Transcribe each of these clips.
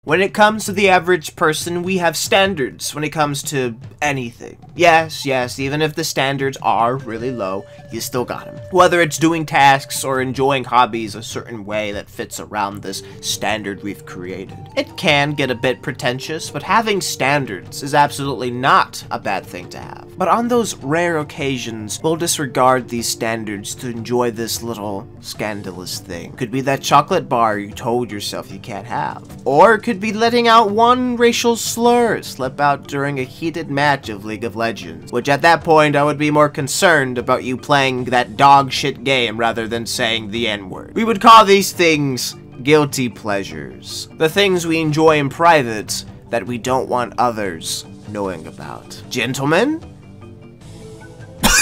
When it comes to the average person, we have standards when it comes to anything. Yes, even if the standards are really low, you still got them. Whether it's doing tasks or enjoying hobbies a certain way that fits around this standard we've created. It can get a bit pretentious, but having standards is absolutely not a bad thing to have. But on those rare occasions, we'll disregard these standards to enjoy this little scandalous thing. Could be that chocolate bar you told yourself you can't have. Or it could be letting out one racial slur slip out during a heated match of League of Legends, which at that point I would be more concerned about you playing that dog shit game rather than saying the N-word. We would call these things guilty pleasures. The things we enjoy in private that we don't want others knowing about. Gentlemen?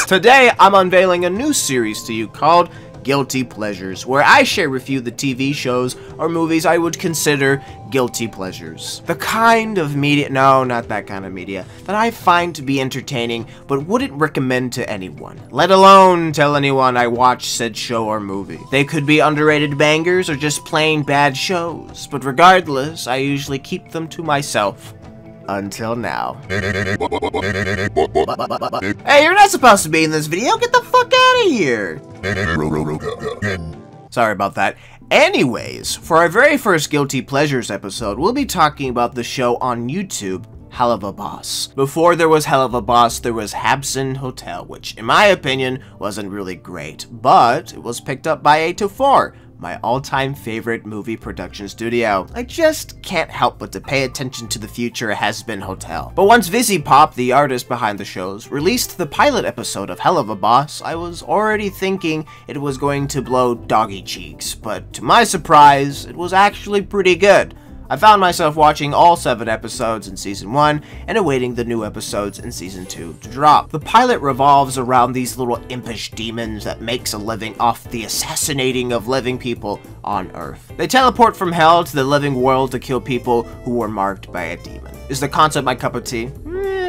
Today I'm unveiling a new series to you called Guilty Pleasures, where I share with you the TV shows or movies I would consider guilty pleasures. The kind of media, no, not that kind of media, that I find to be entertaining but wouldn't recommend to anyone, let alone tell anyone I watch said show or movie. They could be underrated bangers or just plain bad shows, but regardless, I usually keep them to myself. Until now. Hey, you're not supposed to be in this video, get the fuck out of here! Sorry about that. Anyways, for our very first Guilty Pleasures episode, we'll be talking about the show on YouTube, Helluva Boss. Before there was Helluva Boss, there was Habs'in Hotel, which in my opinion wasn't really great, but it was picked up by 824. My all-time favorite movie production studio. I just can't help but to pay attention to the future Has-Been Hotel. But once VisiPop, the artist behind the shows, released the pilot episode of Helluva Boss, I was already thinking it was going to blow doggy cheeks, but to my surprise, it was actually pretty good. I found myself watching all 7 episodes in Season 1 and awaiting the new episodes in Season 2 to drop. The pilot revolves around these little impish demons that makes a living off the assassinating of living people on Earth. They teleport from hell to the living world to kill people who were marked by a demon. Is the concept my cup of tea?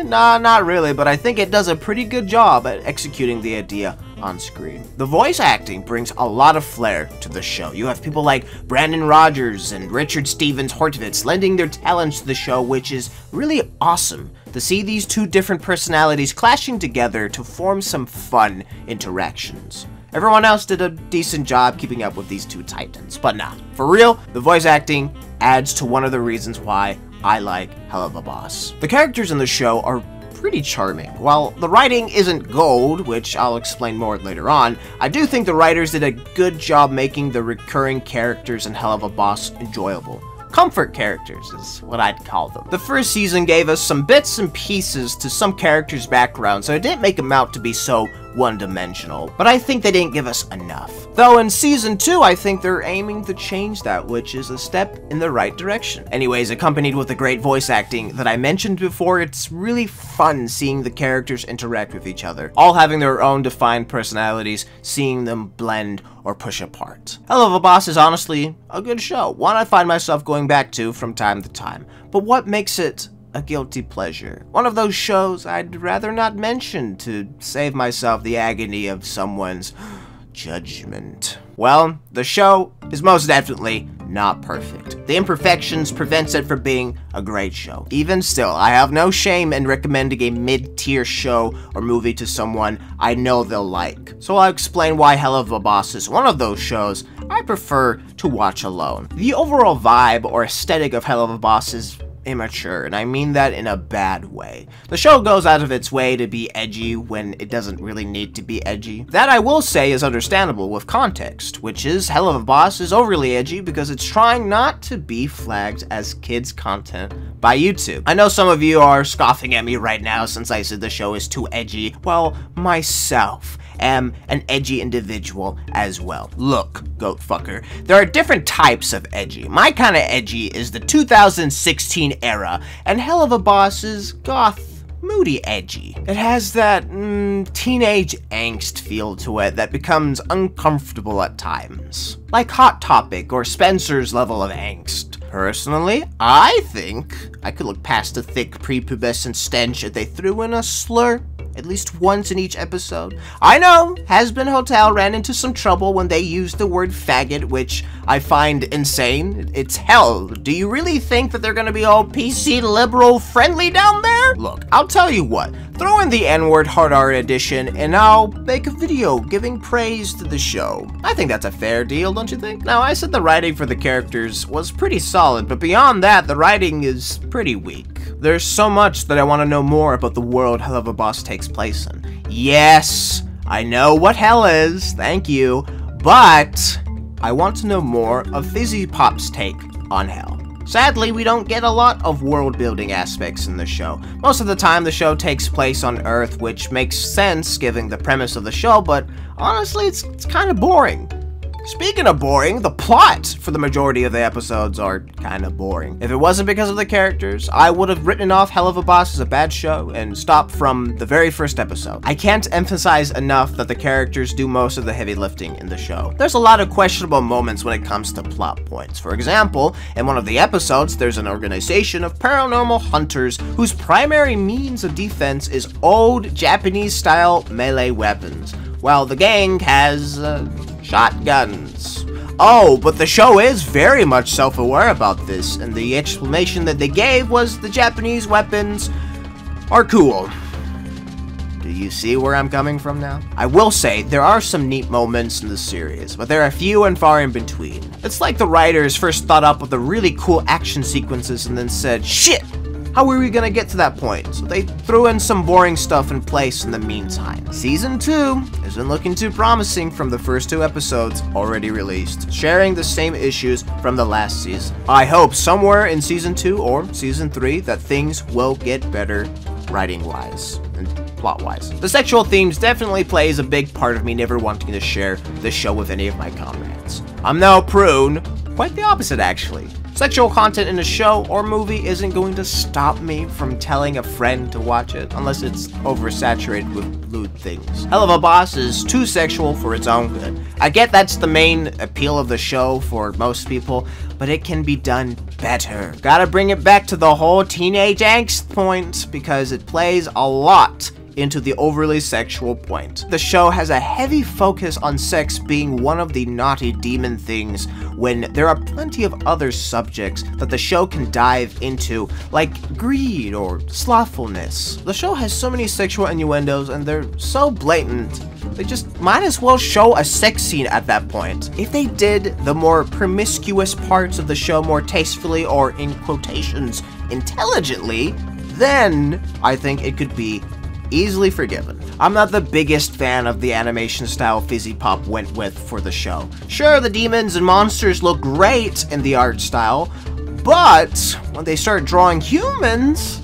Nah, not really, but I think it does a pretty good job at executing the idea on screen. The voice acting brings a lot of flair to the show. You have people like Brandon Rogers and Richard Stevens Hortovitz lending their talents to the show, which is really awesome to see these two different personalities clashing together to form some fun interactions. Everyone else did a decent job keeping up with these two titans, but nah, for real, the voice acting adds to one of the reasons why I like Helluva Boss. The characters in the show are pretty charming. While the writing isn't gold, which I'll explain more later on, I do think the writers did a good job making the recurring characters in Helluva Boss enjoyable. Comfort characters is what I'd call them. The first season gave us some bits and pieces to some characters' background, so it didn't make them out to be so one-dimensional, but I think they didn't give us enough. Though in Season 2, I think they're aiming to change that, which is a step in the right direction. Anyways, accompanied with the great voice acting that I mentioned before, it's really fun seeing the characters interact with each other, all having their own defined personalities, seeing them blend or push apart. Helluva Boss is honestly a good show, one I find myself going back to from time to time, but what makes it a guilty pleasure? One of those shows I'd rather not mention to save myself the agony of someone's judgment. Well, the show is most definitely not perfect. The imperfections prevents it from being a great show. Even still, I have no shame in recommending a mid-tier show or movie to someone I know they'll like. So I'll explain why Helluva Boss is one of those shows I prefer to watch alone. The overall vibe or aesthetic of Helluva Boss is immature, and I mean that in a bad way. The show goes out of its way to be edgy when it doesn't really need to be edgy. That I will say is understandable with context, which is Helluva Boss is overly edgy because it's trying not to be flagged as kids content by YouTube. I know some of you are scoffing at me right now since I said the show is too edgy. Well, myself am an edgy individual as well. Look, goat fucker, there are different types of edgy. My kind of edgy is the 2016 era, and Helluva Boss is goth, moody edgy. It has that teenage angst feel to it that becomes uncomfortable at times. Like Hot Topic or Spencer's level of angst. Personally, I think I could look past the thick prepubescent stench if they threw in a slur at least once in each episode. I know, Has-Been Hotel ran into some trouble when they used the word faggot, which I find insane. It's hell. Do you really think that they're gonna be all PC liberal friendly down there? Look, I'll tell you what, throw in the N-word hard art edition and I'll make a video giving praise to the show. I think that's a fair deal, don't you think? Now, I said the writing for the characters was pretty solid, but beyond that, the writing is pretty weak. There's so much that I want to know more about the world Helluva Boss takes place in. Yes, I know what hell is, thank you, but I want to know more of Fizzy Pop's take on hell. Sadly, we don't get a lot of world-building aspects in the show. Most of the time, the show takes place on Earth, which makes sense given the premise of the show, but honestly, it's kind of boring. Speaking of boring, the plot for the majority of the episodes are kind of boring. If it wasn't because of the characters, I would have written off Helluva Boss as a bad show and stopped from the very first episode. I can't emphasize enough that the characters do most of the heavy lifting in the show. There's a lot of questionable moments when it comes to plot points. For example, in one of the episodes, there's an organization of paranormal hunters whose primary means of defense is old Japanese-style melee weapons, while the gang has shotguns. Oh, but the show is very much self-aware about this, and the explanation that they gave was the Japanese weapons are cool. Do you see where I'm coming from now? I will say, there are some neat moments in the series, but they're few and far in between. It's like the writers first thought up with the really cool action sequences and then said, shit! How were we gonna get to that point? So they threw in some boring stuff in place in the meantime. Season 2 isn't looking too promising from the first 2 episodes already released, sharing the same issues from the last season. I hope somewhere in Season 2 or Season 3 that things will get better writing-wise and plot-wise. The sexual themes definitely plays a big part of me never wanting to share this show with any of my comrades. I'm no prune, quite the opposite actually. Sexual content in a show or movie isn't going to stop me from telling a friend to watch it, unless it's oversaturated with lewd things. Helluva Boss is too sexual for its own good. I get that's the main appeal of the show for most people, but it can be done better. Gotta bring it back to the whole teenage angst point, because it plays a lot into the overly sexual point. The show has a heavy focus on sex being one of the naughty demon things, when there are plenty of other subjects that the show can dive into, like greed or slothfulness. The show has so many sexual innuendos and they're so blatant, they just might as well show a sex scene at that point. If they did the more promiscuous parts of the show more tastefully or, in quotations, intelligently, then I think it could be easily forgiven. I'm not the biggest fan of the animation style Fizzy Pop went with for the show. Sure, the demons and monsters look great in the art style, but when they start drawing humans,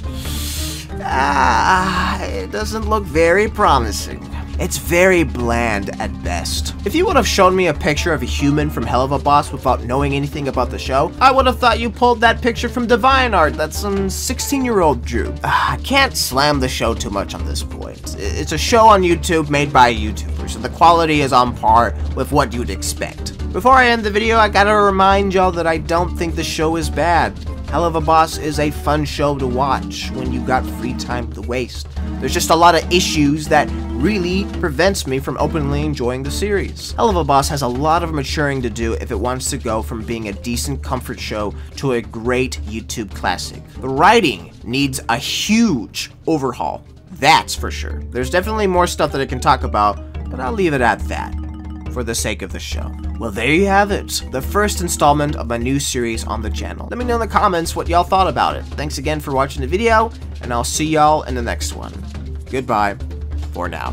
it doesn't look very promising. It's very bland at best. If you would have shown me a picture of a human from Helluva Boss without knowing anything about the show, I would have thought you pulled that picture from Divine Art that some 16-year-old drew. I can't slam the show too much on this point. It's a show on YouTube made by YouTubers, and the quality is on par with what you'd expect. Before I end the video, I gotta remind y'all that I don't think the show is bad. Helluva Boss is a fun show to watch when you got free time to waste. There's just a lot of issues that really prevents me from openly enjoying the series. Helluva Boss has a lot of maturing to do if it wants to go from being a decent comfort show to a great YouTube classic. The writing needs a huge overhaul, that's for sure. There's definitely more stuff that I can talk about, but I'll leave it at that for the sake of the show. Well, there you have it, the first installment of my new series on the channel. Let me know in the comments what y'all thought about it. Thanks again for watching the video, and I'll see y'all in the next one. Goodbye for now.